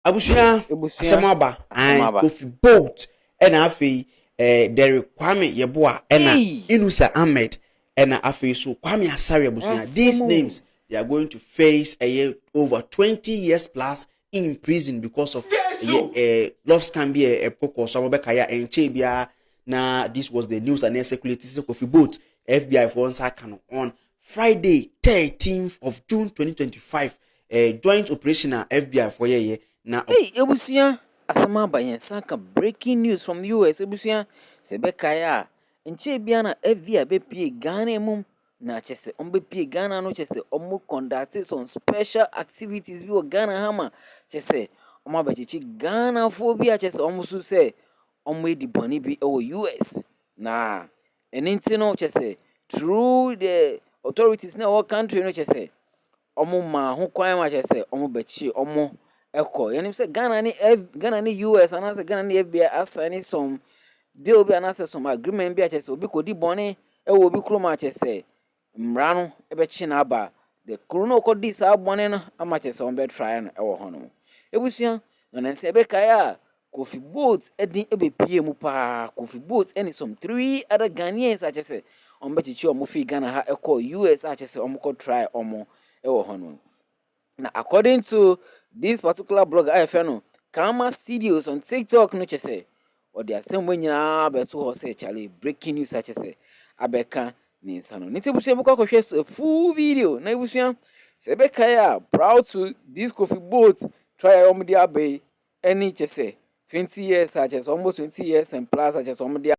Abusia Ebusua asamaba and asamaba. Kofi Boat and afi Derek Kwame Yeboah and Hey, Inusa Ahmed and afi so Kwame Asari abusia. These asemo. names they are going to face a year over 20 years plus in prison because of love scam be a poko so kaya and chebia na this was the news and then circulated Kofi Boat FBI for one second on Friday 13th of June 2025 joint operational FBI for na Hey, ebusua asamaba yensa ka breaking news from US ebusua sebekaya. Nche bia na FBI be pie Ghana mum na chese ombe pie Ghana no chese omo conduct some special activities bi wo Ghana hama chese omo abechichi Ghana phobia chese omo su se omo edi boni bi US na eninti no chese through the authorities na our country no chese omo ma ho kwan ma chese omo bechi omo eko yanim say Ghana ni US and say Ghana ni FBI assign some deal bi and some agreement bi chese obi kodi boni wo obi kro ma chese mmra no ebe chi na aba the corona kodi sa boni no ama chese on be try no ewo ho no ebusua na nse ebe kaya Kofi Boat edin ebe pie mu pa Kofi Boat and some three other Ghanaians chese on be chichi omo fi Ghana ha eko US chese omo ko try omo ewo ho no. Now, according to this particular blogger, I found Kama Studios on TikTok, no chese, or the same when you are better to say Charlie breaking news such as Abeka Ninsano. Nitibusia Moko shares a full video. Naibusia Sebekaya proud to this Kofi Boat try Omodia Bay any chese 20 years such as almost 20 years and plus such as Omodia.